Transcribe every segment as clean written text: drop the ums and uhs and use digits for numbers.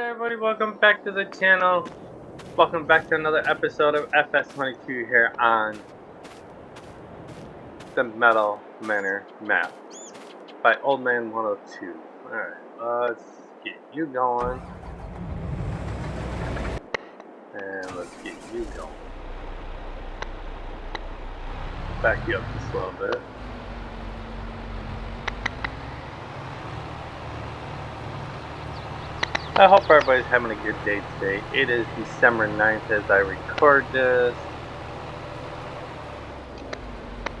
everybody, welcome back to the channel. Welcome back to another episode of FS22 here on the Meadow Manor Map by Old Man 102. Alright, let's get you going. And let's get you going. Back you up just a little bit. I hope everybody's having a good day today. It is December 9th as I record this.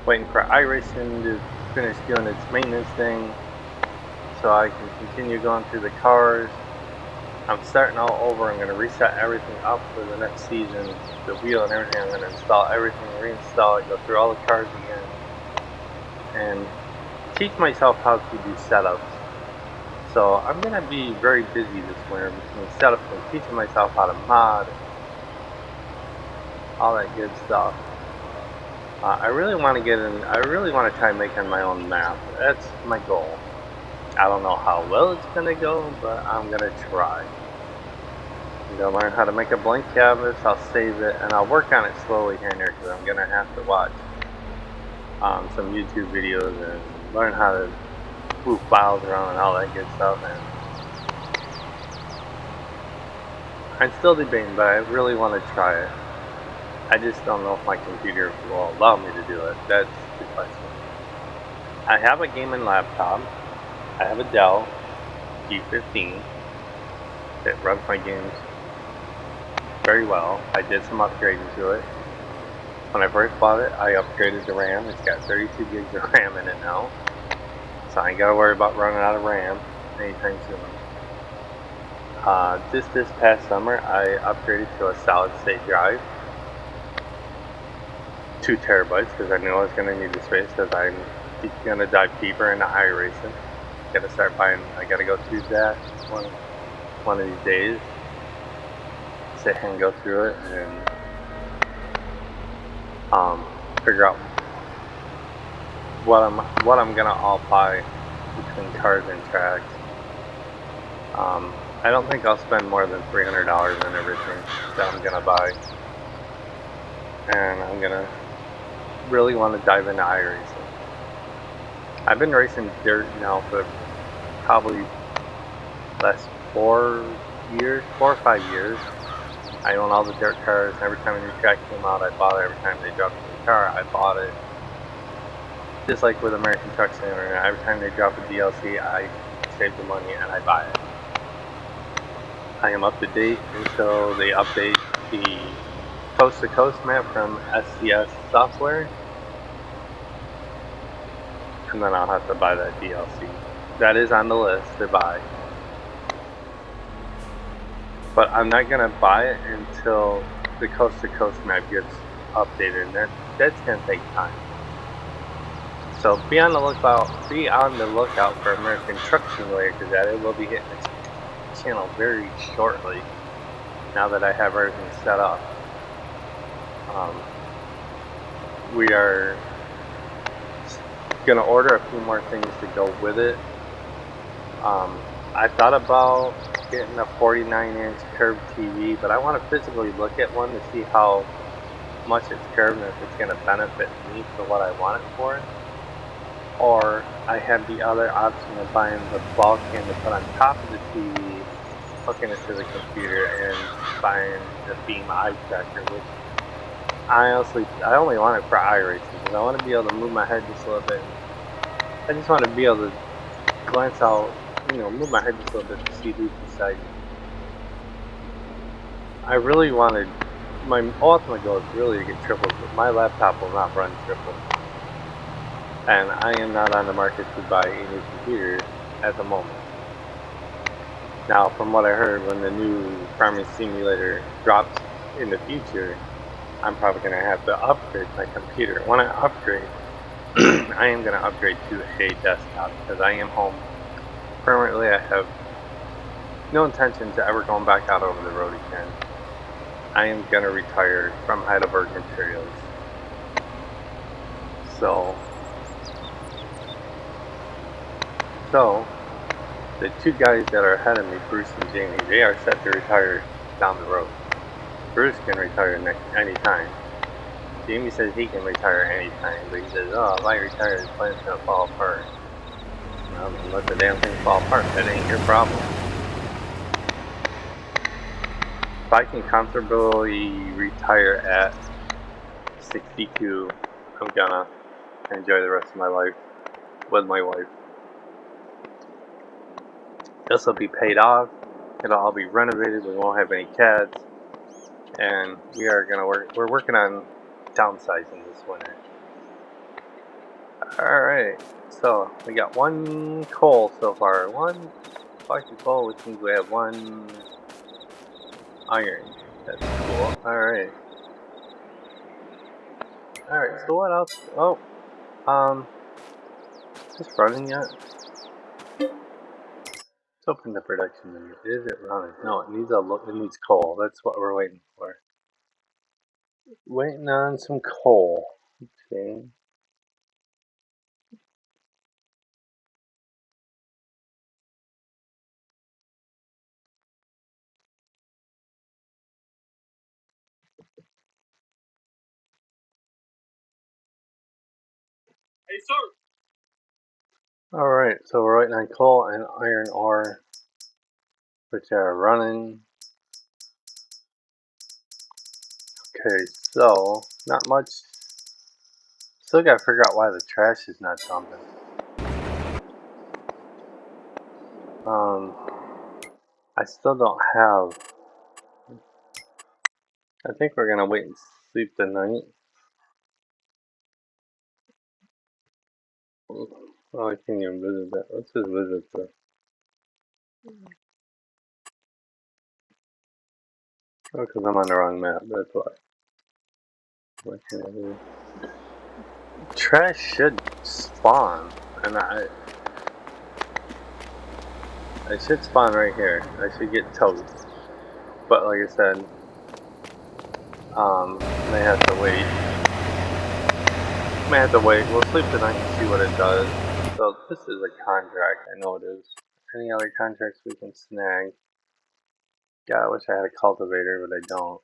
Waiting for iRacing to finish doing its maintenance thing so I can continue going through the cars. I'm starting all over. I'm going to reset everything up for the next season. The wheel and everything. I'm going to install everything, reinstall it, go through all the cars again, and teach myself how to do setups. So I'm going to be very busy this winter between setups and teaching myself how to mod, all that good stuff. I really want to get in. I really want to try making my own map. That's my goal. I don't know how well it's going to go, but I'm going to try. I'm going to learn how to make a blank canvas. I'll save it, and I'll work on it slowly here and there because I'm going to have to watch some YouTube videos and learn how to move files around and all that good stuff. And I'm still debating, but I really want to try it. I just don't know if my computer will allow me to do it. That's the question. I have a gaming laptop. I have a Dell G15 that runs my games very well. I did some upgrading to it. When I first bought it, I upgraded the RAM. It's got 32 gigs of RAM in it now. So I ain't got to worry about running out of RAM anytime soon. Just this past summer, I upgraded to a solid state drive. 2 terabytes because I knew I was going to need the space because I'm going to dive deeper into iRacing. I got to go through that one of these days. Sit here and go through it and figure out what I'm going to all buy between cars and tracks. I don't think I'll spend more than $300 on everything that I'm going to buy. And I'm going to really want to dive into iRacing. I've been racing dirt now for probably last 4 or 5 years. I own all the dirt cars. Every time a new track came out, I bought it. Every time they dropped a new car, I bought it. Just like with American Truck Simulator, every time they drop a DLC, I save the money and I buy it. I am up to date until they update the Coast to Coast map from SCS software, and then I'll have to buy that DLC. That is on the list to buy, but I'm not gonna buy it until the Coast to Coast map gets updated, and that's gonna take time. So be on the lookout for American Truck Simulator, because it will be hitting the channel very shortly. Now that I have everything set up. We are going to order a few more things to go with it. I thought about getting a 49-inch curved TV, but I want to physically look at one to see how much it's curved and if it's going to benefit me for what I want it for. Or I have the other option of buying the bulkhead to put on top of the TV, hooking it to the computer, and buying the beam eye tracker, which I only want it for iRacing because I want to be able to move my head just a little bit. I just want to be able to glance out, move my head just a little bit to see who's beside me. My ultimate goal is really to get triples, but my laptop will not run triples. And I am not on the market to buy a new computer at the moment. Now, from what I heard, when the new Farming Simulator drops in the future, I'm probably going to have to upgrade my computer. When I upgrade, I am going to upgrade to a desktop because I am home permanently. I have no intention to ever going back out over the road again. I am going to retire from Heidelberg Materials. So the two guys that are ahead of me, Bruce and Jamie, they are set to retire down the road. Bruce can retire anytime. Jamie says he can retire anytime, but he says, oh, if I retire, the plan's gonna fall apart. Well, then let the damn thing fall apart. That ain't your problem. If I can comfortably retire at 62, I'm gonna enjoy the rest of my life with my wife. This will be paid off. It'll all be renovated. We won't have any cats. And we are gonna we're working on downsizing this winter. Alright, so we got one coal so far. One box of coal, which means we have one iron. That's cool. Alright. Alright, so what else? Oh, is this running yet? Let's open the production menu. Is it running? No, it needs coal. That's what we're waiting for. Waiting on some coal. Okay. Hey, sir. Alright, so we're waiting on coal and iron ore, which are running. Okay, so not much. Still gotta figure out why the trash is not dumping. I still don't have. I think we're gonna wait and sleep the night. Oh, I can't even visit that. Let's just visit the. Oh, because I'm on the wrong map. That's why. What can I do? Trash should spawn, and I should spawn right here. I should get toast. But like I said, may have to wait. May have to wait. We'll sleep tonight and see what it does. So this is a contract. I know it is. Any other contracts we can snag? God, I wish I had a cultivator, but I don't.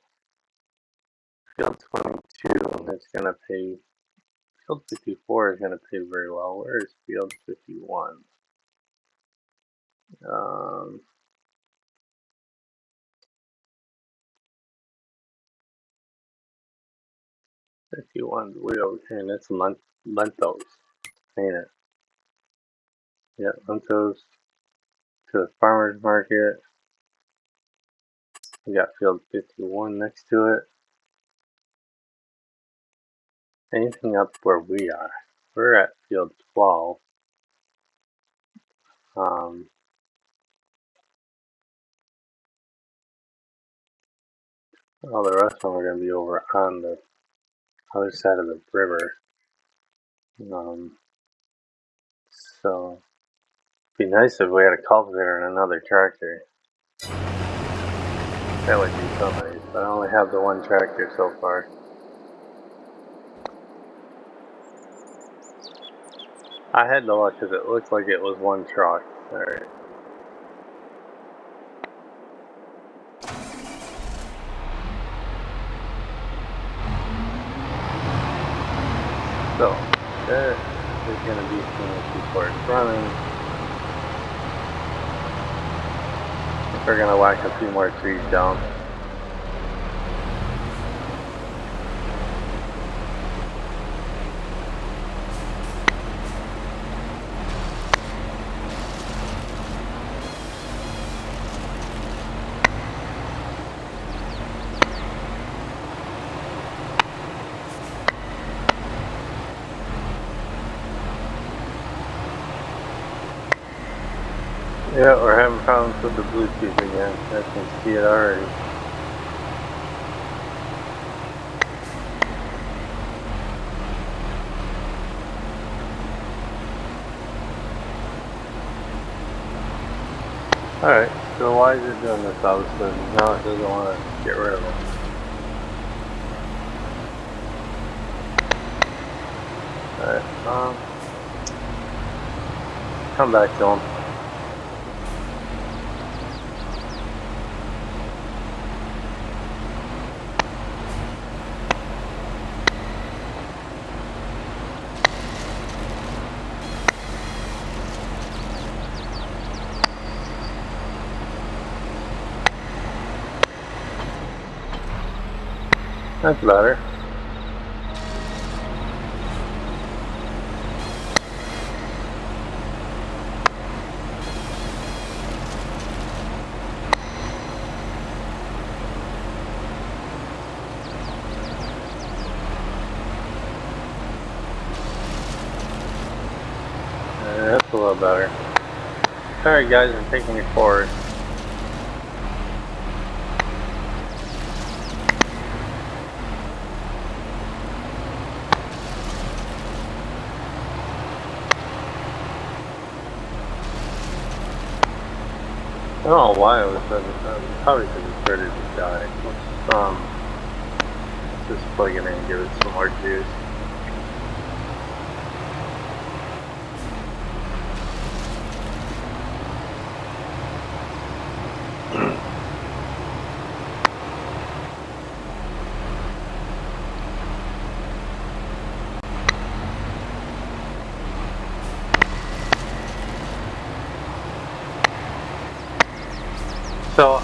Field 22 is gonna pay. Field 54 is gonna pay very well. Where is Field 51? If you want way over here, and that's Lentos, ain't it? Yeah, Lentos to the farmer's market. We got field 51 next to it. Anything up where we are? We're at field 12. All the rest of them are going to be over on the other side of the river. So it'd be nice if we had a cultivator and another tractor. That would be so nice, but I only have the one tractor so far. I had to look because it looked like it was one truck. Alright. So, there is going to be some before it's running. We're going to whack a few more trees down. Yeah, we're having problems with the Bluetooth again. I can see it already. Alright, so why is it doing this all of a sudden? Now it doesn't want to get rid of it. Alright, come back to him. That's better. That's a little better. Alright guys, I'm taking you forward. I don't know why I was probably because it's ready to die. Let's just plug it in and give it some more juice. So,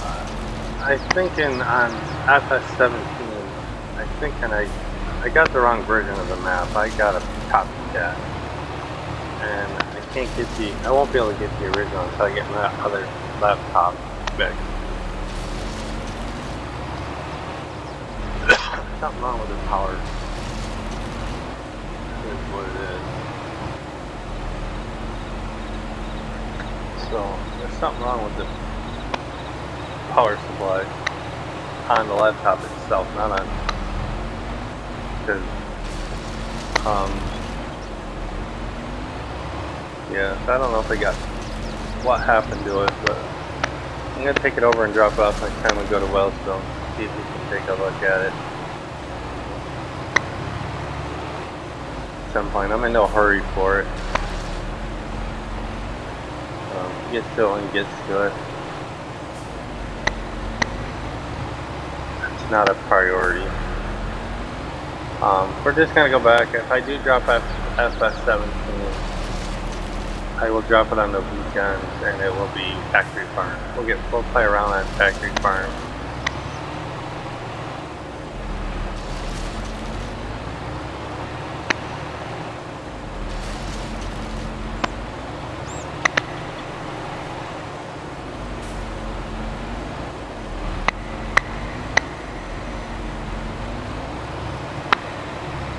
I think on FS17, I think I got the wrong version of the map. I got a copycat, and I won't be able to get the original until I get my other laptop fixed. Something wrong with the power. Is what it is. So there's something wrong with the power supply on the laptop itself, not on, because yeah, so I don't know if what happened to it, but I'm gonna take it over and drop it off next time we go to Wellstone, see if we can take a look at it at some point. I'm in no hurry for it. Gets to it when it gets to it. Not a priority. We're just gonna go back. If I do drop FS17, I will drop it on the weekends, and it will be factory farm. We'll play around on factory farm.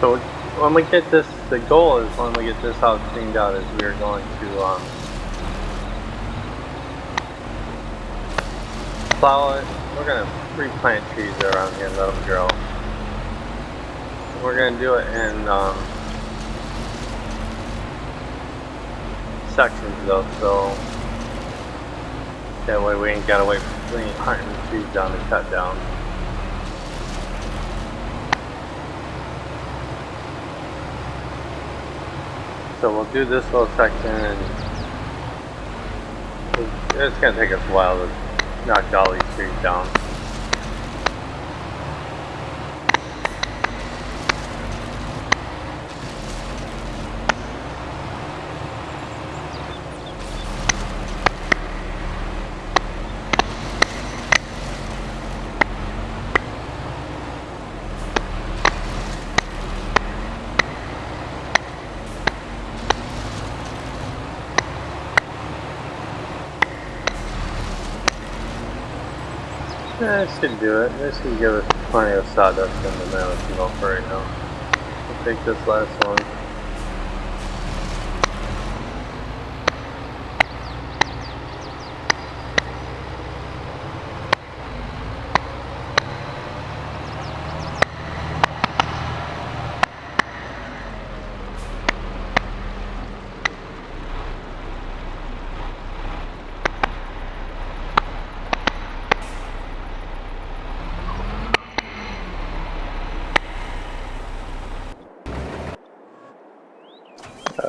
So when we get this, the goal is when we get this all cleaned out is we are going to plow it. We're going to replant trees around here and let them grow. We're going to do it in sections though, so that way we ain't got to wait for hunting the trees down to cut down. So we'll do this little section, and it's going to take us a while to knock all these trees down. This should do it. This should give us plenty of sawdust in the middle to go for right now. We'll take this last one.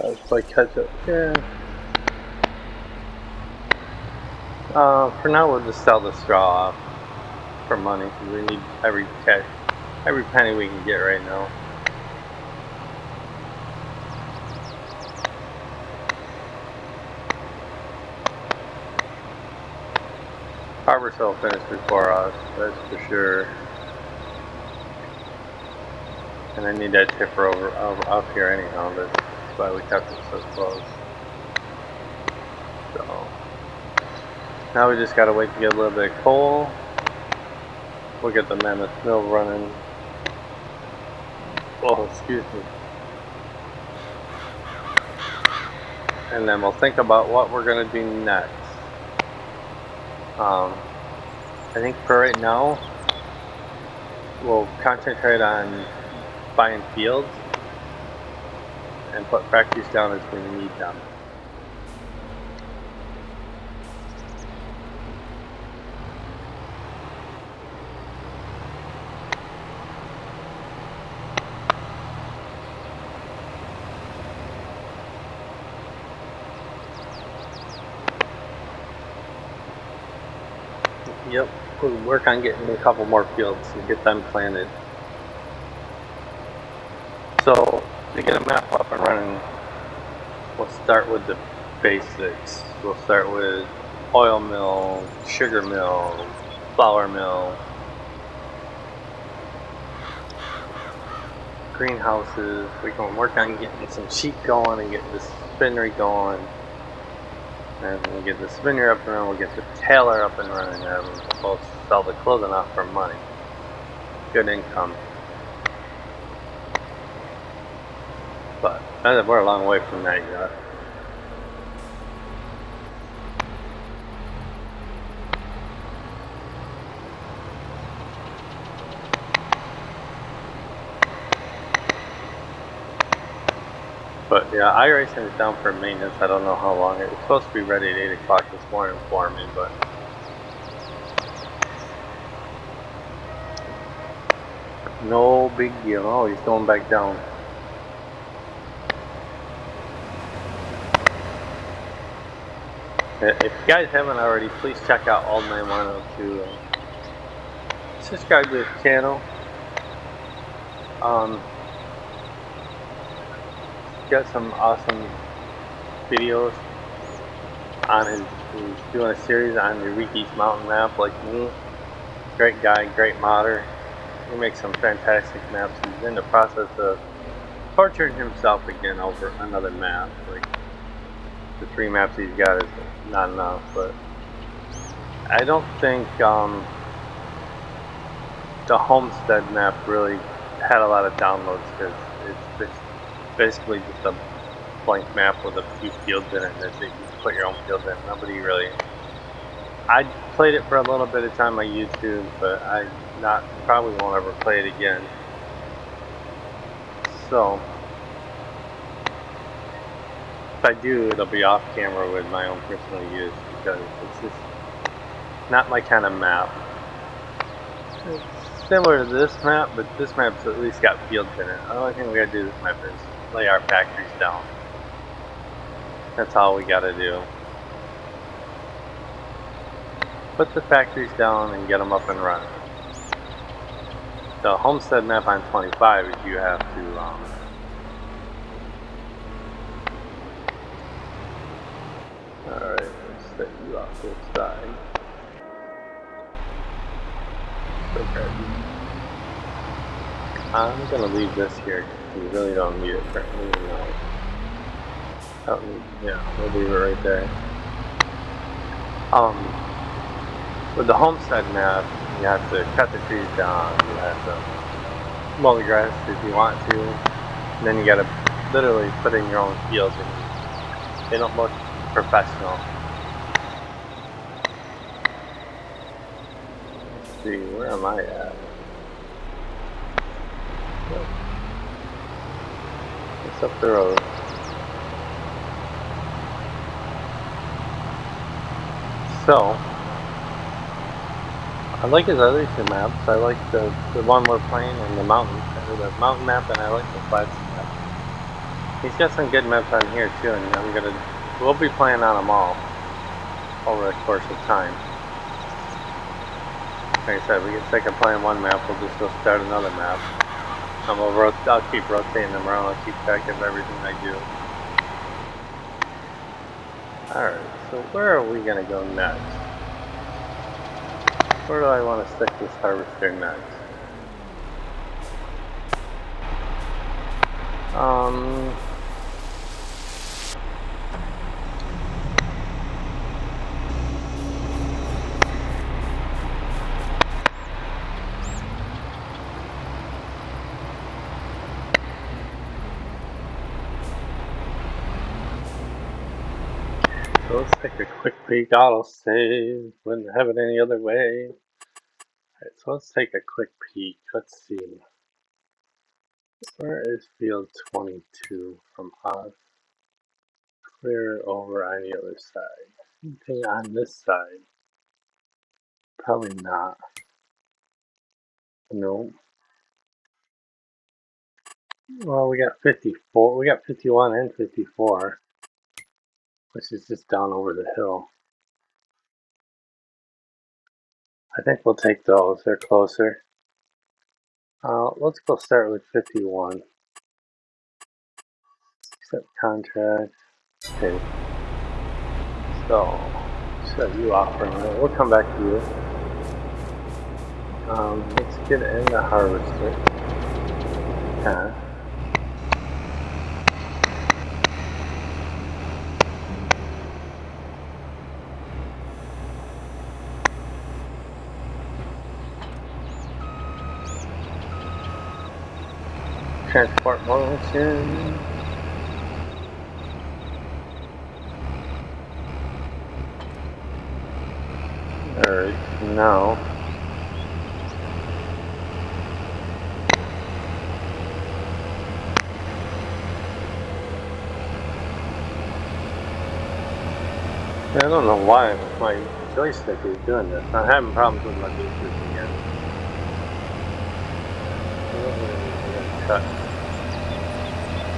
It's like ketchup. Yeah. For now, we'll just sell the straw off for money because we need every penny we can get right now. Harbor will finish before us, that's for sure. And I need that tipper over up here anyhow. That's why we kept it so close. So now we just gotta wait to get a little bit of coal. We'll get the Mammoth Mill running. Oh, excuse me. And then we'll think about what we're gonna do next. I think for right now, we'll concentrate on buying fields and put factories down as we need them. Yep, we'll work on getting a couple more fields and get them planted. So, to get a map up and running, we'll start with the basics. We'll start with oil mill, sugar mill, flour mill, greenhouses. We can work on getting some sheep going and getting the spinnery going. And when we get the spinner up and running, we'll get the tailor up and running, and we'll sell the clothing off for money. Good income. But we're a long way from that yet. But yeah, iRacing is down for maintenance. I don't know how long. It was supposed to be ready at 8 o'clock this morning for me, but no big deal. Oh, he's going back down. If you guys haven't already, please check out Old Man 102. Subscribe to his channel. Got some awesome videos on he's doing a series on the Riki's mountain map like me. Great guy, great modder. He makes some fantastic maps. He's in the process of torturing himself again over another map. Like the 3 maps he's got is not enough, but I don't think the Homestead map really had a lot of downloads because it's basically just a blank map with a few fields in it that you put your own fields in. Nobody really. I played it for a little bit of time on YouTube, but I probably won't ever play it again. So if I do, it'll be off camera with my own personal use because it's just not my kind of map. It's similar to this map, but this map's at least got fields in it. The only thing we gotta do this map is lay our factories down. That's all we gotta do. Put the factories down and get them up and running. The Homestead map on 25 is you have to alright, let's set you off this side. Okay. I'm gonna leave this here. We really don't need it currently. No. Don't need, yeah, we'll leave it right there. With the Homestead map, you have to cut the trees down. You have to mow the grass if you want to. And then you gotta literally put in your own fields, and they don't look professional. Let's see, where am I at? It's up the road. So, I like his other 2 maps. I like the one we're playing and the mountain map, and I like the flats map. He's got some good maps on here too, and we'll be playing on them all over the course of time. Like I said, we get sick of playing one map, we'll just go start another map. I'll keep rotating them around, I'll keep track of everything I do. Alright, so where are we going to go next? Where do I want to stick this harvester next? So let's take a quick peek. Auto save. Wouldn't have it any other way. Alright, so let's take a quick peek. Let's see. Where is field 22 from us? Clear over on the other side. Anything on this side? Probably not. No. Well, we got 54. We got 51 and 54, which is just down over the hill. I think we'll take those. They're closer. Let's go start with 51. Accept contract. Okay. So, shut you off for a minute. We'll come back to you. Let's get in the harvester. Okay. Transport motion. Alright, now. I don't know why my joystick is doing this. I'm having problems with my Bluetooth again.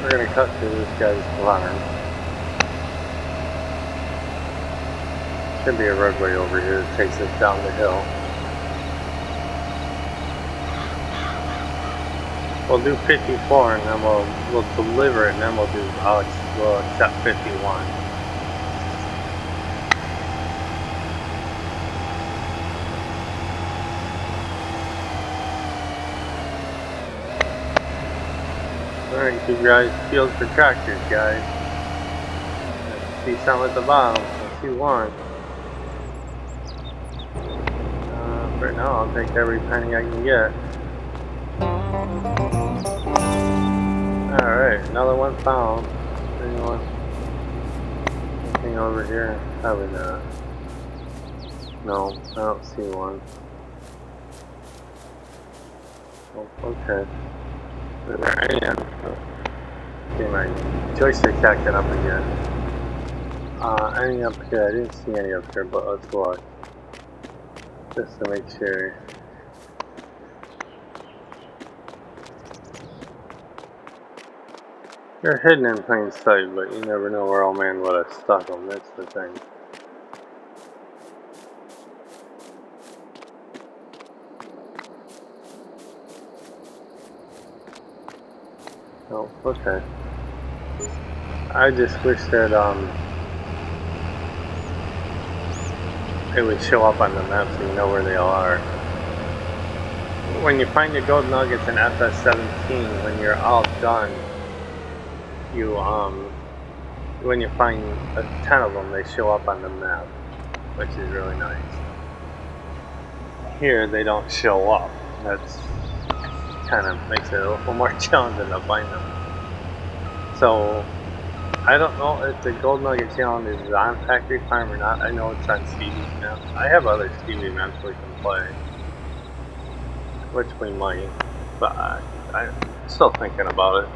We're gonna cut through this guy's farm. Should be a roadway over here that takes us down the hill. We'll do 54 and then we'll deliver it and then we'll accept 51. Alright, keep your eyes peeled for tractors, guys. See some at the bottom. I see one. For now, I'll take every penny I can get. Alright, another one found. Anything over here? Probably not. No, I don't see one. Oh, okay. There I am. Okay, my joystick's acting up again. Any up here? I didn't see any up here, but let's look. Just to make sure. They're hidden in plain sight, but you never know where old man would have stuck them. That's the thing. Oh, okay. I just wish that it would show up on the map so you know where they all are. When you find your gold nuggets in FS17, when you're all done, you when you find 10 of them, they show up on the map, which is really nice. Here they don't show up. That's kind of makes it a little more challenging to find them. So I don't know if the gold nugget challenge is on Factory Farm or not. I know it's on Stevie's map. I have other Stevie maps we can play, which we might, but I'm still thinking about it.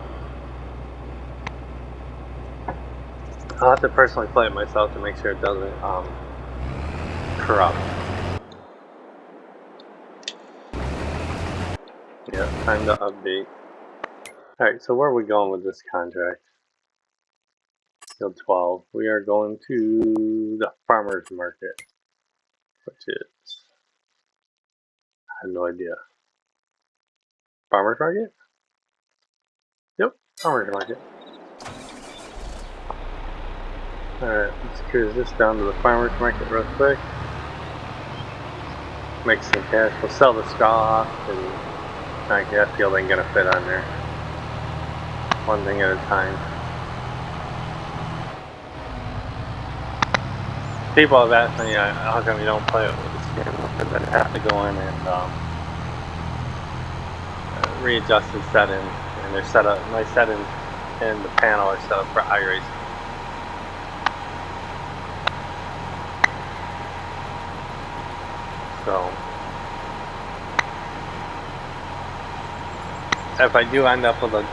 I'll have to personally play it myself to make sure it doesn't corrupt. Yeah, time to update. Alright, so where are we going with this contract? Field 12. We are going to the farmer's market, which is, I have no idea. Farmer's market? Yep, farmer's market. Alright, let's cruise this down to the farmer's market real quick. Make some cash. We'll sell the straw off, and that field ain't gonna fit on there. one thing at a time. People have asked me, how come you don't play it with the skin? Because I'd have to go in and readjust the settings, and they're set up. My settings in the panel are set up for iRacing. So if I do end up with a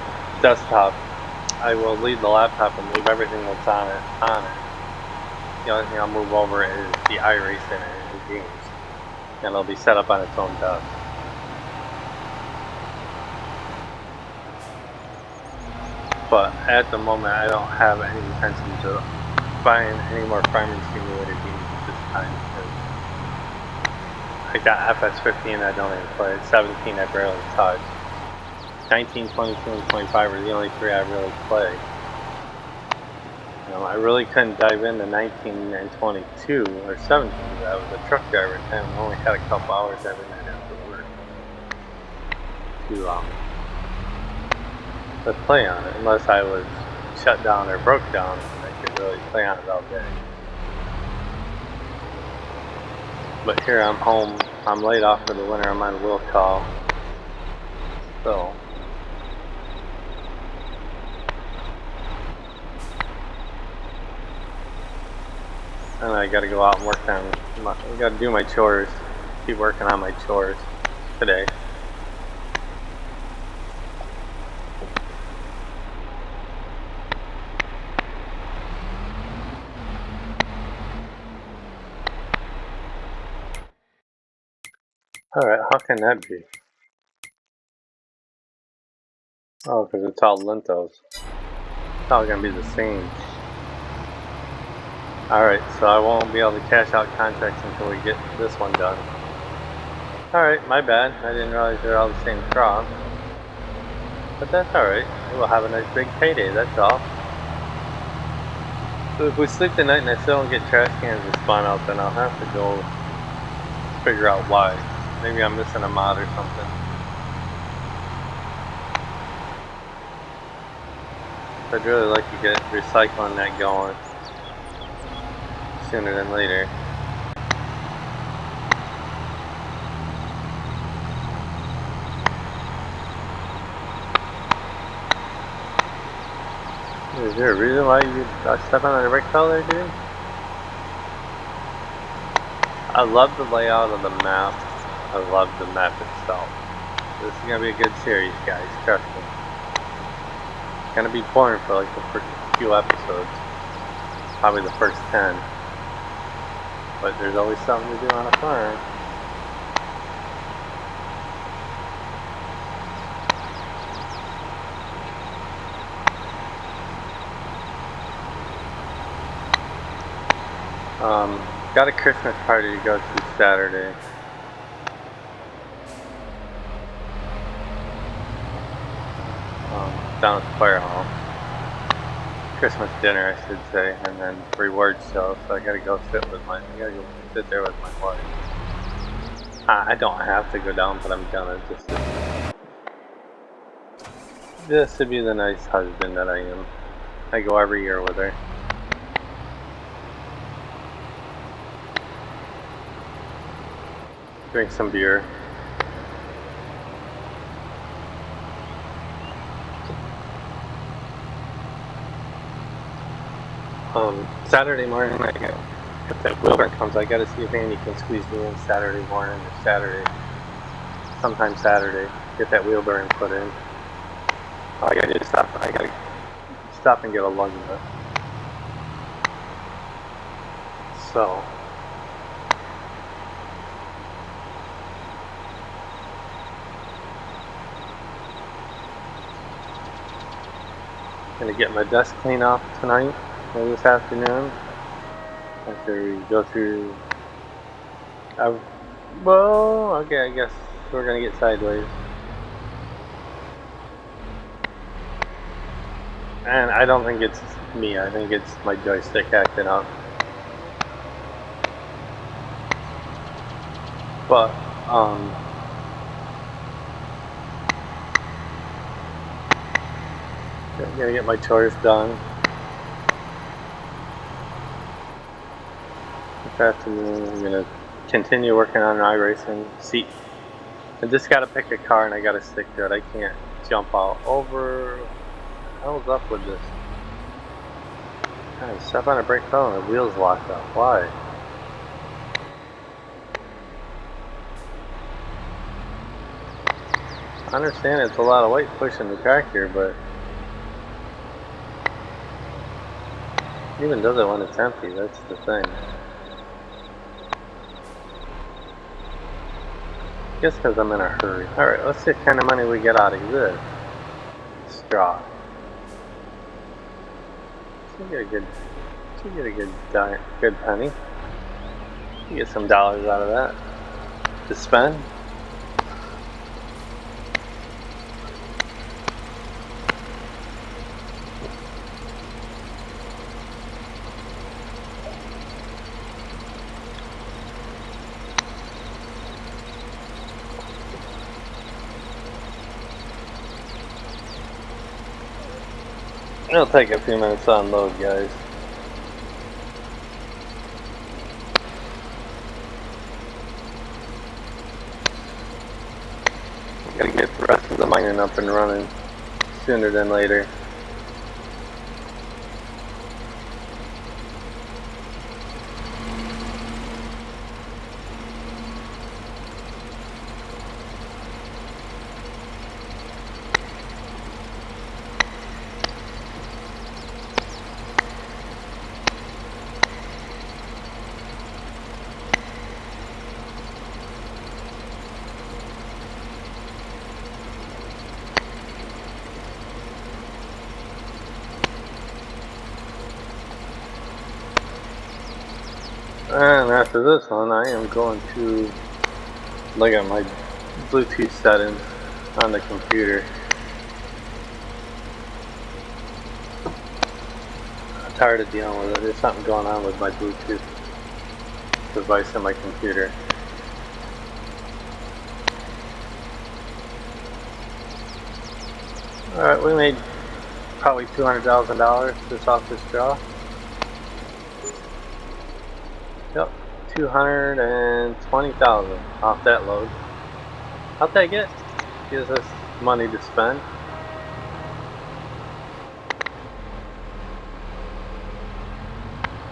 desktop, I will leave the laptop and leave everything that's on it. The only thing I'll move over is the iRacing and the games, and it'll be set up on its own desk. But at the moment, I don't have any intention to buying any more Farming Simulator games at this time. I got FS15, I don't even play it. 17, I barely touch. 19, 22, and 25 are the only three I really play. I really couldn't dive into 19 and 22 or 17 because I was a truck driver at the time and only had a couple hours every night after work to play on it, unless I was shut down or broke down, and I could really play on it all day. But here I'm home, I'm laid off for the winter, I'm on will call, so and I gotta go out and work on I gotta do my chores, keep working on my chores today. Alright, how can that be? Oh, because it's all Lintos. It's all gonna be the same. Alright, so I won't be able to cash out contracts until we get this one done. Alright, my bad. I didn't realize they're all the same crop. But that's alright. We'll have a nice big payday, that's all. So if we sleep tonight and I still don't get trash cans to spawn out, then I'll have to go figure out why. Maybe I'm missing a mod or something. I'd really like to get recycling that going sooner than later. Is there a reason why you stepping on the brake pedal there, dude? I love the layout of the map. I love the map itself. This is gonna be a good series, guys. Trust me. It's gonna be boring for like the first few episodes, probably the first 10. But there's always something to do on a farm. Got a Christmas party to go to Saturday. Down at the fire hall. Christmas dinner, I should say, and then reward show. So I gotta go sit there with my wife. I don't have to go down, but I'm gonna just to be the nice husband that I am. I go every year with her. Drink some beer. Saturday morning, if that Wilbur comes, I gotta see if Andy can squeeze me in Saturday morning or sometime Saturday, get that wheelbarrow put in. I gotta stop and get a lug nut. So gonna get my desk clean off tonight or this afternoon after we go through. Well, okay, I guess we're gonna get sideways. And I don't think it's me, I think it's my joystick acting up. But, I'm gonna get my chores done. This afternoon, I'm gonna continue working on iRacing. See, I just gotta pick a car and I gotta stick to it. I can't jump all over. What the hell's up with this? God, step on a brake pedal and the wheels locked up. Why? I understand it's a lot of weight pushing the tractor, but it even does it when it's empty. That's the thing. Just because I'm in a hurry. Alright, let's see what kind of money we get out of this. Straw. Should get a good penny. You get some dollars out of that to spend. It'll take a few minutes to unload, guys. Gotta get the rest of the mining up and running sooner than later. And after this one, I am going to look at my Bluetooth settings on the computer. I'm tired of dealing with it. There's something going on with my Bluetooth device in my computer. Alright, we made probably $200,000 just off this draw. Yep, 220,000 off that load. I'll take it. Gives us money to spend.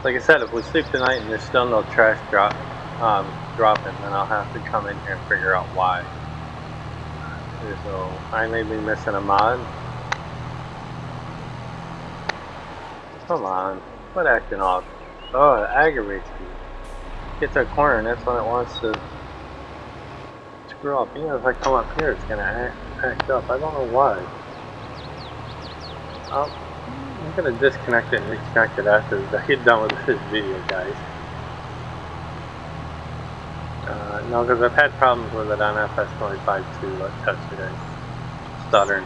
Like I said, if we sleep tonight and there's still no trash dropping, then I'll have to come in here and figure out why. So I may be missing a mod. Come on, quit acting off. Oh, it aggravates me. Get to a corner and that's when it wants to screw up. Even if I come up here, it's gonna act up. I don't know why. I'm gonna disconnect it and reconnect it after I get done with this video, guys. No, because I've had problems with it on FS25 too. Let's test it. Stuttering.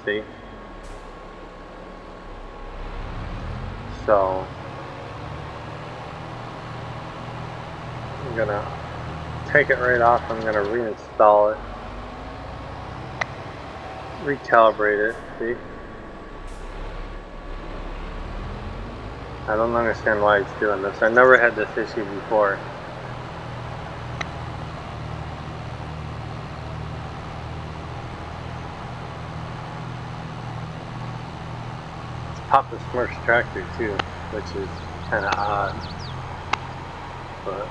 See? So I'm gonna take it right off. I'm gonna reinstall it, recalibrate it. See? I don't understand why it's doing this. I never had this issue before. Pop the Smurfs tractor too, which is kind of odd, but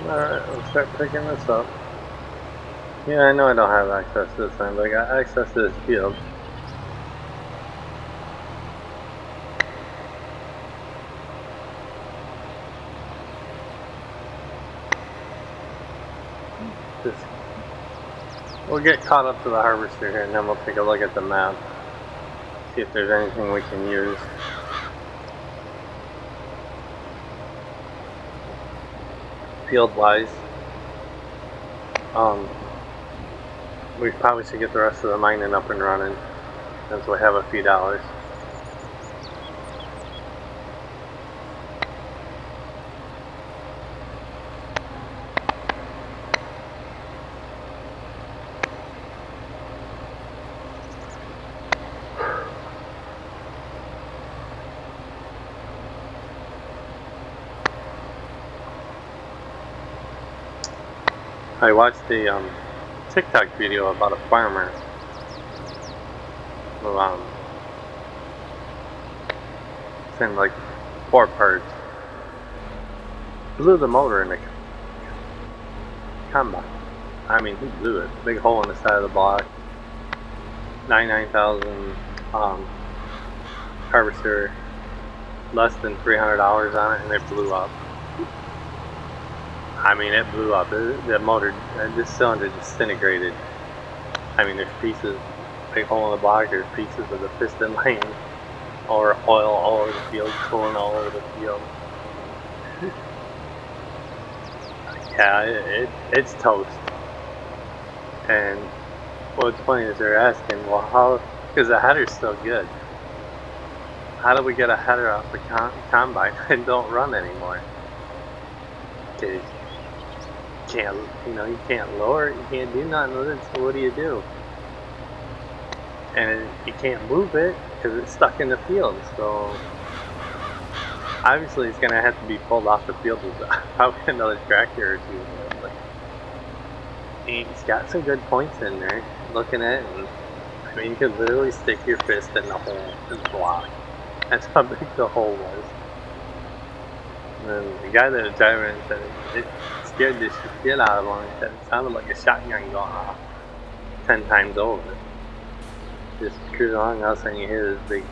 alright, let's start picking this up. Yeah, I know I don't have access to this time, but I got access to this field. We'll get caught up to the harvester here and then we'll take a look at the map. See if there's anything we can use. field wise. We probably should get the rest of the mining up and running since we have a few dollars. I watched a TikTok video about a farmer who sent like 4 parts, blew the motor in the combine. I mean, he blew it. Big hole in the side of the block. 99,000 harvester, less than 300 hours on it, and it blew up. I mean, it blew up. The motor, this cylinder disintegrated. I mean, there's pieces, big hole in the block, there's pieces of the piston laying, or oil all over the field, cooling all over the field. Yeah, it's toast. And what's funny is they're asking, well, how, because the header's still good. How do we get a header off the combine and don't run anymore? Because you can't lower it, you can't do nothing with it, so what do? And you can't move it because it's stuck in the field, so obviously it's going to have to be pulled off the field with probably another tractor or two. But he's got some good points in there, looking at it, and I mean, you could literally stick your fist in the hole and block. That's how big the hole was. And then the guy that was driving it said it scared the shit out of him. He said it sounded like a shotgun going off 10 times over. Just cruise along, all of a sudden you hear this big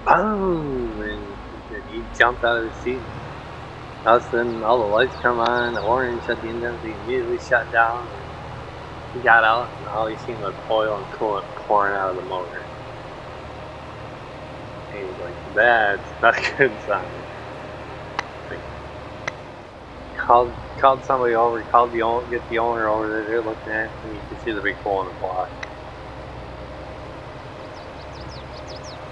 boom, and he jumped out of his seat. All of a sudden, all the lights come on, the orange at the end of it, he immediately shut down. He got out, and all he seen was oil and coolant pouring out of the motor. And he was like, that's not a good sign. Called somebody over, get the owner over there, they're looking at it, and you can see the big hole in the block.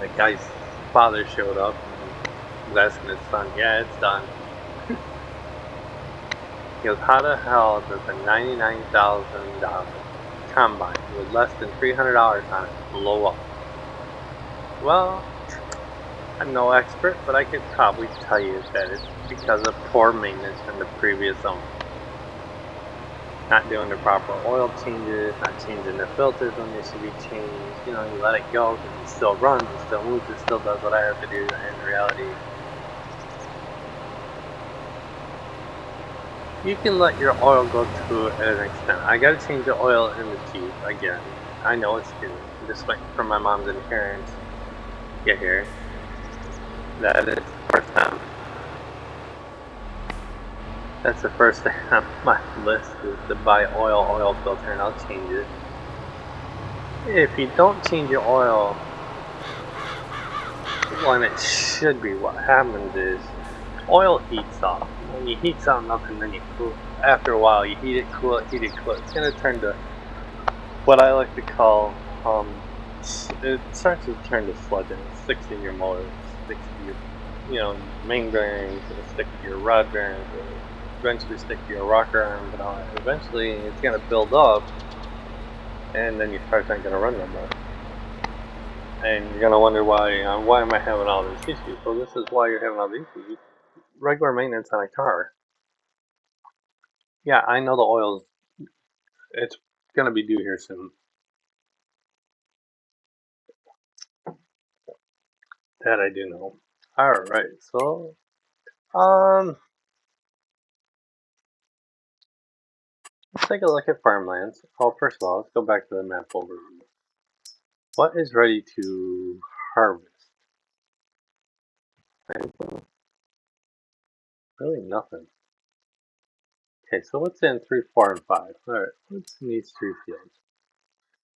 The guy's father showed up and was asking his son, yeah, it's done. He goes, how the hell does a $99,000 combine with less than 300 hours on it blow up? Well, I'm no expert, but I could probably tell you that it's because of poor maintenance from the previous owner. Not doing the proper oil changes, not changing the filters when they should be changed. You let it go because it still runs, it still moves, it still does what I have to do. In reality, you can let your oil go to an extent. I gotta change the oil in the Jeep again. I know it's due. I'm just waiting for my mom's insurance to get here. That is the first time. That's the first thing on my list is to buy oil filter, and I'll change it. If you don't change your oil when it should be, what happens is oil heats off. When you heat something up and then you cool it, after a while you heat it, cool it, it's going to turn to what I like to call, it starts to turn to sludge, and it sticks in your motor, it sticks to your, main bearings, it'll stick to your rod bearings, it'll eventually stick to your rocker arm, but eventually it's going to build up, and then your car's not going to run no more. And you're going to wonder why am I having all these issues? Well, this is why you're having all these issues. Regular maintenance on a car. Yeah, I know the oil's, it's going to be due here soon. That I do know. Alright, so, let's take a look at farmlands. Oh, first of all, let's go back to the map overview. What is ready to harvest? Really nothing. Okay, so what's in 3, 4, and 5? Alright, what's in these 3 fields?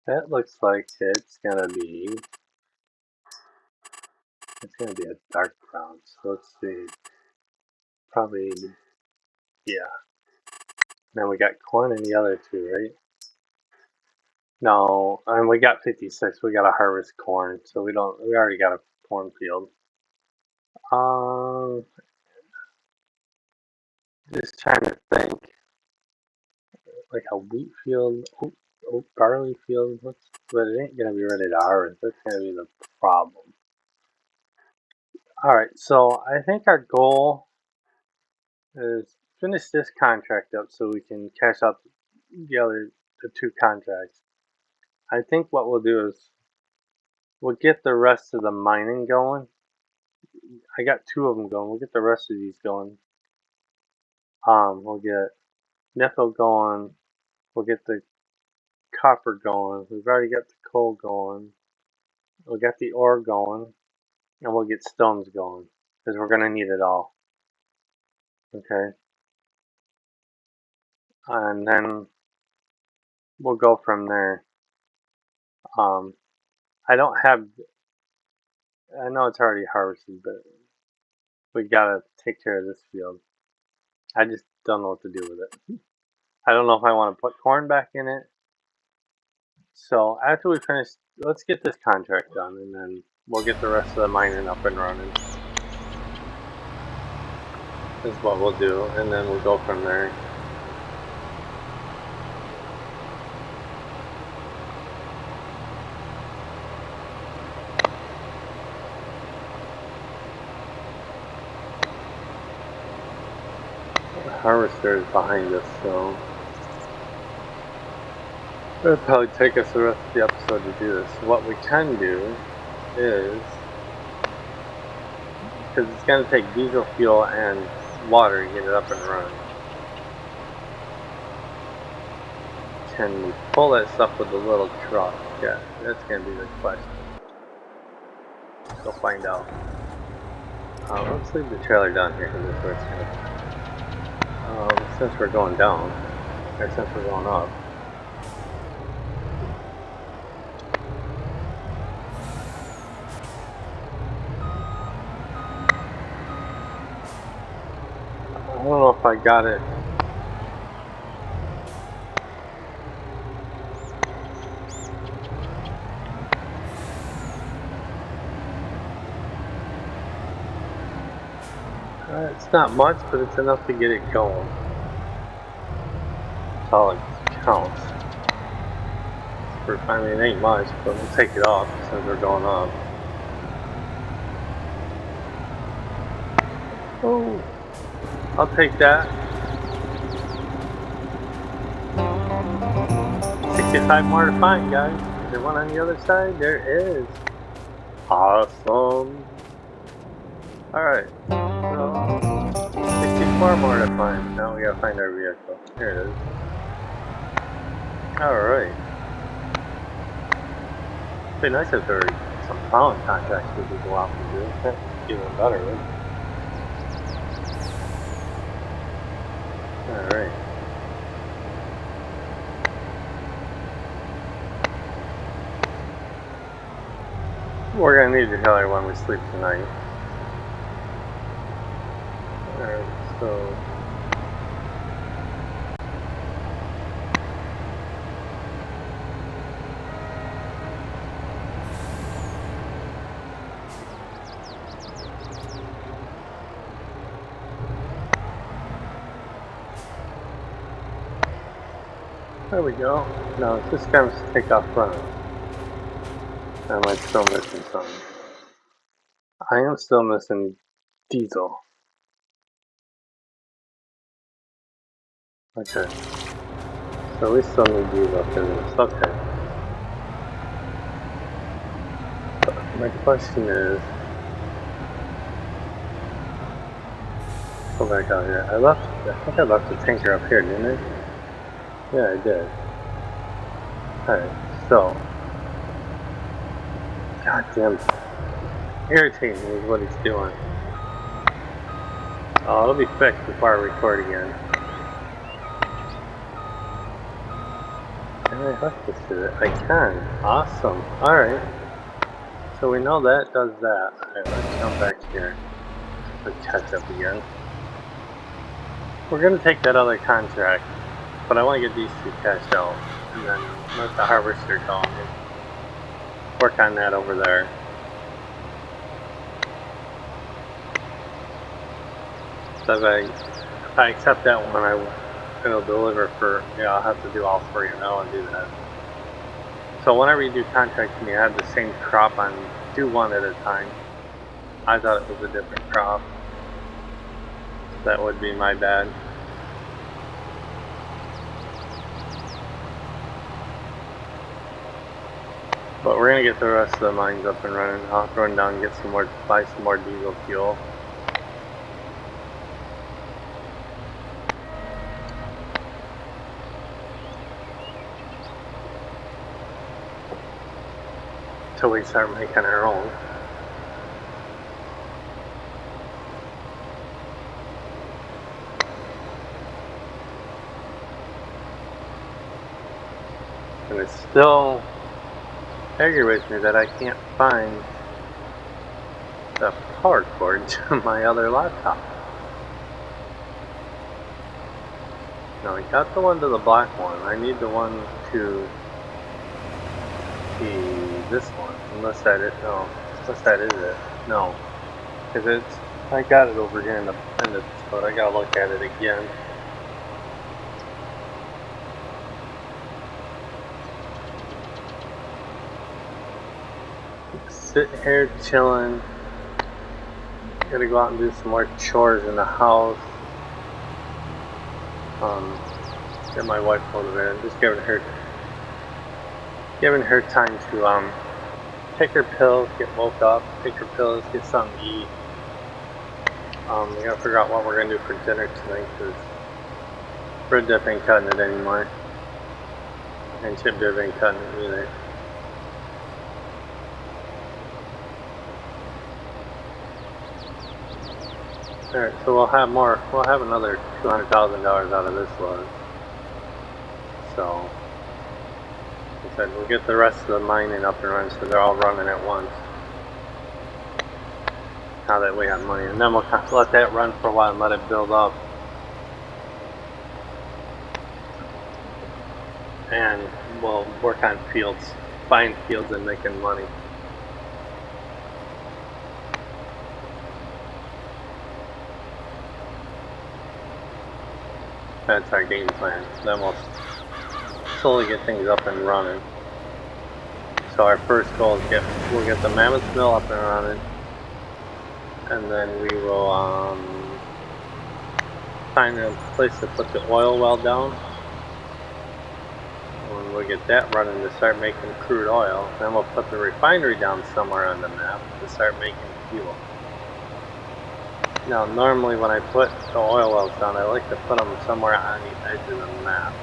That looks like it's gonna be a dark brown. So let's see. Probably, yeah. Then we got corn in the other two, right? No, and we got 56. We gotta harvest corn, so we already got a cornfield. Just trying to think, like a wheat field, barley field. But it ain't gonna be ready to harvest. That's gonna be the problem. All right, so I think our goal is finish this contract up so we can cash out the two contracts. I think what we'll do is we'll get the rest of the mining going. I got two of them going. We'll get the rest of these going. We'll get nickel going. We'll get the copper going. We've already got the coal going. We got the ore going, and we'll get stones going because we're gonna need it all. Okay, and then we'll go from there. I don't have. I know it's already harvested, but we gotta take care of this field. I just don't know what to do with it. I don't know if I want to put corn back in it. So after we finish, let's get this contract done, and then we'll get the rest of the mining up and running. Is what we'll do, and then we'll go from there. The harvester is behind us, so it'll probably take us the rest of the episode to do this. What we can do is, because it's going to take diesel fuel and water to get it up and running. Can we pull that stuff with the little truck? Yeah, that's going to be the question. Go find out. Let's leave the trailer down here because that's where it's going to. Since we're going down, or since we're going up. I don't know if I got it. It's not much, but it's enough to get it going. That's all it counts. I mean, it ain't much, but we'll take it off since we're going up. Oh, I'll take that. 65 more to find, guys. Is there one on the other side? There is. Awesome. Alright, so 64 more to find. Now we gotta find our vehicle. Here it is. Alright. It'd be nice if there were some plowing contracts we could go out and do. That's even better, right? Alright. We're gonna need to tell her when we sleep tonight. Alright, so there we go. Now it's just gonna take off running. Am I still missing something? I am still missing diesel. Okay. So we still need diesel for this. Okay. But my question is, go back out here. I think I left the tanker up here, didn't I? Yeah, I did. Alright, so. God damn it. Irritating is what he's doing. Oh, it'll be fixed before I record again. Can I hook this to it? I can. Awesome. Alright. So we know that does that. Alright, let's come back here. Let's catch up again. We're gonna take that other contract But I want to get these two cashed out, and then let the harvester go and work on that over there. So if I accept that one, it'll deliver for, yeah, I'll have to do all three, and I don't want to do that. So whenever you do contract me, I have the same crop on, do one at a time. I thought it was a different crop. That would be my bad. But we're gonna get the rest of the mines up and running. I'll have to run down and get some more, buy some more diesel fuel. Till we start making our own. And it still aggravates me that I can't find the power cord to my other laptop. No, I got the one to the black one. I need the one to this one. Unless that is, no. Unless that is it. No. Because it's, I got it over here in the but I gotta look at it again. Sitting here chilling. Gotta go out and do some more chores in the house. Get my wife motivated. Just giving her time to take her pills, get woke up, take her pills, get something to eat. We gotta figure out what we're gonna do for dinner tonight, because Red Dip ain't cutting it anymore, and Chip Dip ain't cutting it either. Alright, so we'll have another $200,000 out of this load. So, like I said, we'll get the rest of the mining up and running so they're all running at once. Now that we have money, and then we'll let that run for a while and let it build up. And we'll work on fields, buying fields and making money. That's our game plan. Then we'll slowly get things up and running. So our first goal is we'll get the Mammoth Mill up and running, and then we will find a place to put the oil well down. When we get that running to start making crude oil, then we'll put the refinery down somewhere on the map to start making fuel. Now, normally when I put the oil wells down, I like to put them somewhere on the edge of the map,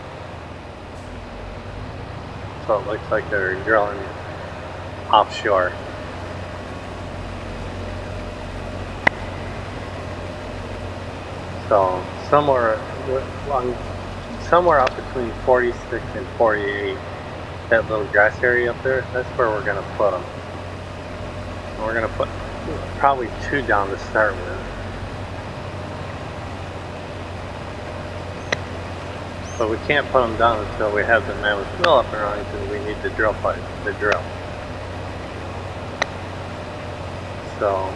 so it looks like they're drilling offshore. So somewhere up between 46 and 48, that little grass area up there, that's where we're going to put them. And we're going to put probably 2 down to start with. But we can't put them down until we have the Mammoth Mill up and running, because we need the drill pipe to drill. So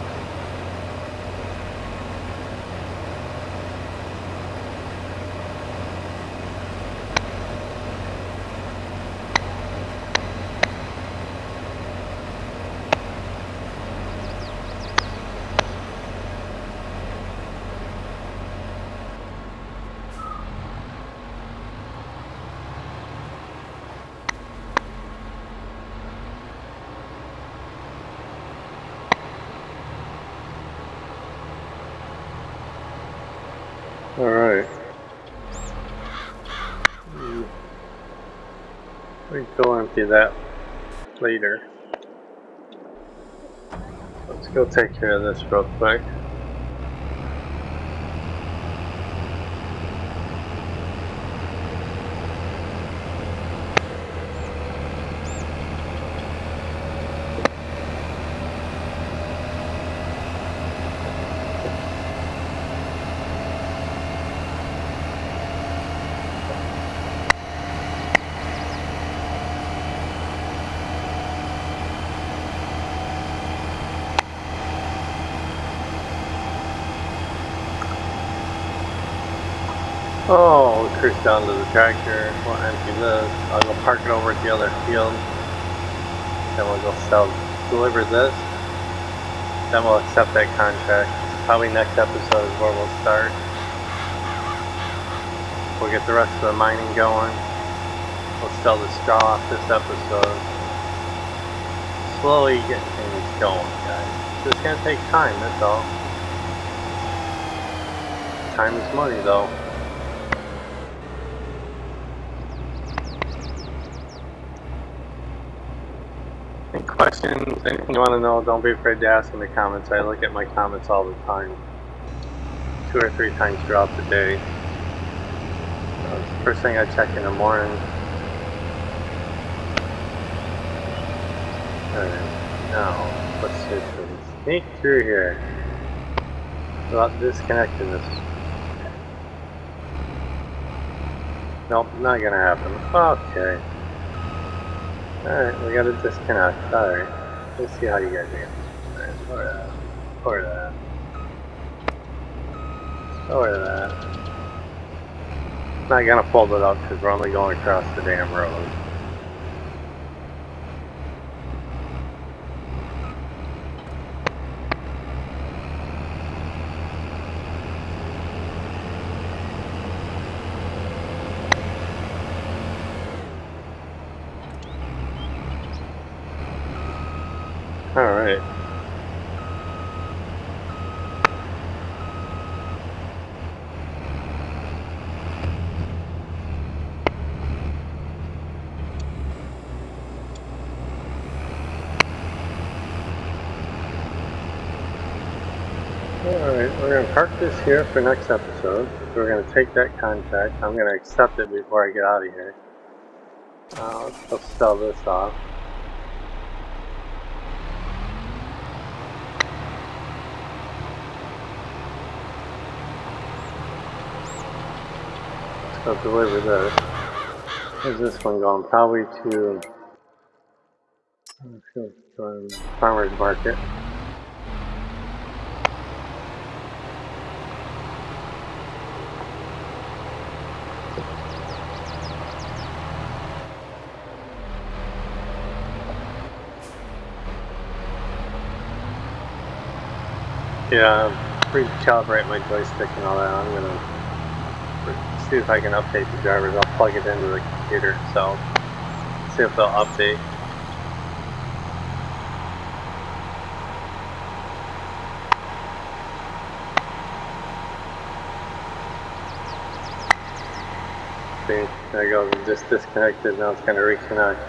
alright. We can go empty that later. Let's go take care of this real quick. Oh, we'll cruise down to the tractor. We'll empty this. I'll go park it over at the other field. Then we'll go deliver this. Then we'll accept that contract. Probably next episode is where we'll start. We'll get the rest of the mining going. We'll sell the straw off this episode. Slowly get things going, guys. It's just gonna take time, that's all. Time is money, though. Any questions, anything you want to know, don't be afraid to ask in the comments. I look at my comments all the time. 2 or 3 times throughout the day. It's the first thing I check in the morning. Alright, now, let's see if we can sneak through here without disconnecting this. Nope, not gonna happen. Okay. Alright, we gotta disconnect. Alright. Let's see how you guys are. Alright, lower that. Lower that. Not gonna fold it up because we're only going across the damn road. Alright. Alright, we're going to park this here for next episode. We're going to take that contract. I'm going to accept it before I get out of here. Let's sell this off. Let's go deliver this. Where's this one going? Probably to farmer's market. Yeah, recalibrate my joystick and all that. I'm gonna see if I can update the drivers. I'll plug it into the computer itself. See if they'll update. See, there it goes. It just disconnected. Now it's gonna reconnect.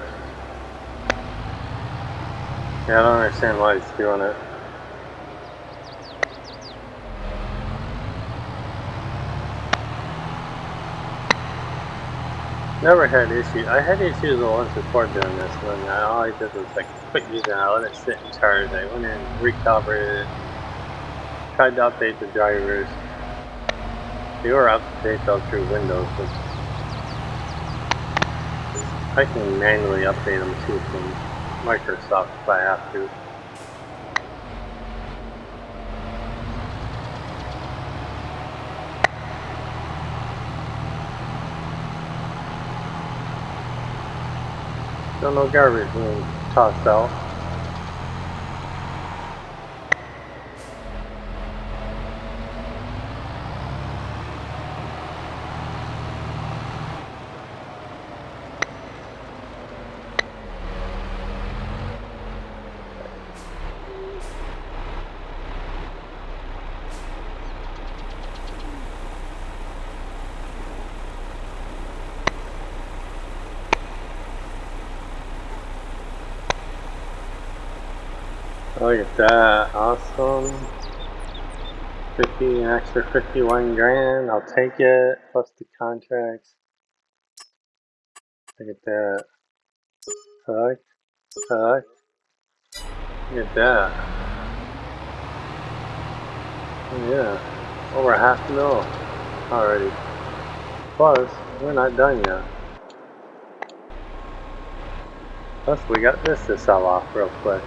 Yeah, I don't understand why it's doing it. Never had issues. I had issues once before doing this, and all I did was like quit using it. I let it sit in charge. I went in, recalibrated it, tried to update the drivers. They were up to date though through Windows, but I can manually update them too from Microsoft if I have to. Still no garbage being tossed out. Look at that, awesome. 50, an extra 51 grand, I'll take it, plus the contracts. Look at that. Look at that. Oh, yeah, over $500,000 already. Plus, we're not done yet. Plus, we got this to sell off real quick.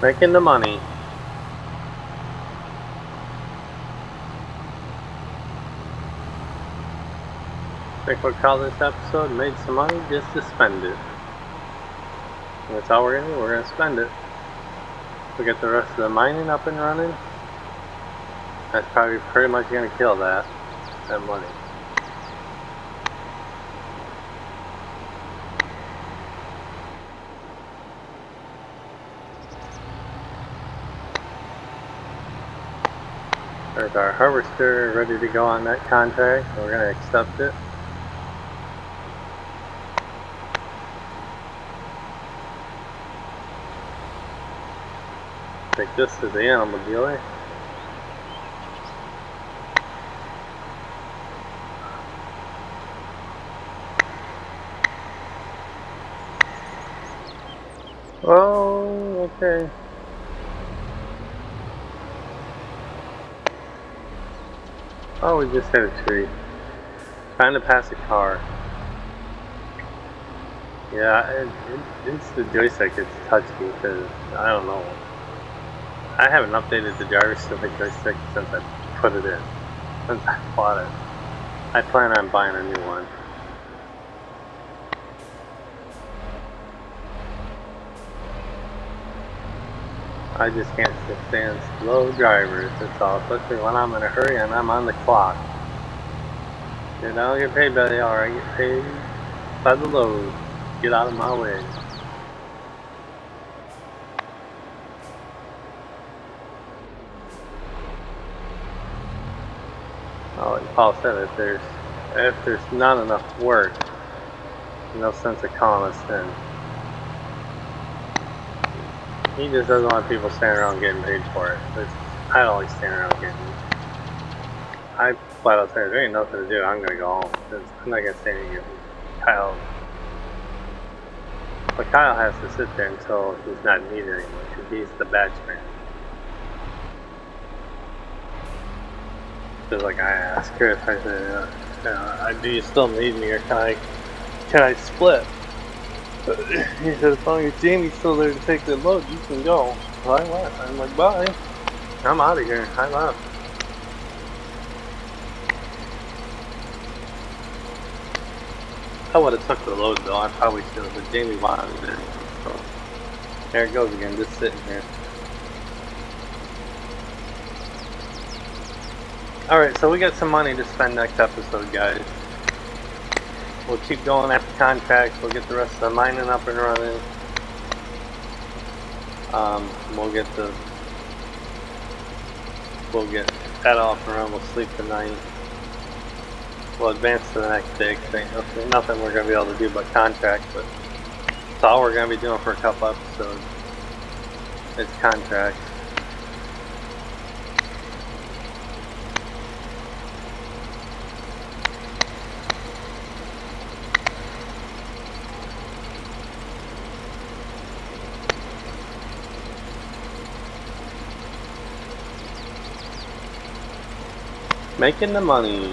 Making the money. I think we'll call this episode Made Some Money Just to Spend It. And that's all we're gonna do, we're gonna spend it. We'll get the rest of the mining up and running. That's probably pretty much gonna kill that money. There's our harvester ready to go on that contract. We're gonna accept it. Take this to the animal dealer. Oh, okay. Oh, we just hit a tree. Trying to pass a car. Yeah, it's the joystick. It's touchy because I don't know. I haven't updated the gyrostick joystick since I put it in. Since I bought it. I plan on buying a new one. I just can't stand slow drivers, that's all. Especially when I'm in a hurry and I'm on the clock. And I don't get paid by the hour, I get paid by the load. Get out of my way. Oh, like Paul said, if there's not enough work, no sense of calling us in. He just doesn't want people standing around getting paid for it. I don't like standing around getting paid. I flat out say, there ain't nothing to do, I'm gonna go home. I'm not gonna stand here. Kyle. But Kyle has to sit there until he's not needed anymore, because he's the batch man. Just like I asked Chris, I said, do you still need me, or can I split? He said, as long as Jamie's still there to take the load, you can go. So I went. I'm like, bye. I'm out of here. I left. I would have took the load though. I probably should have, but Jamie wanted it. So there it goes again, just sitting here. Alright, so we got some money to spend next episode, guys. We'll keep going after contracts. We'll get the rest of the mining up and running. We'll get that off and run. We'll sleep tonight. We'll advance to the next day. There's nothing we're going to be able to do but contracts, but it's all we're going to be doing for a couple episodes. It's contracts. Making the money.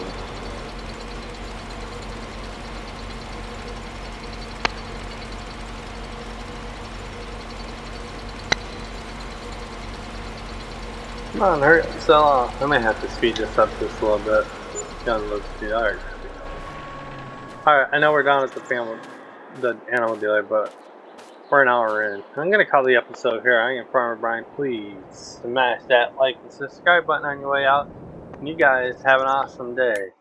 Come on, hurry up, sell off. I may have to speed this up just a little bit. Gun looks too hard. Alright, I know we're down at the animal dealer, but we're an hour in. I'm gonna call the episode here. I am Farmer Brian. Please smash that like and subscribe button on your way out. And you guys have an awesome day.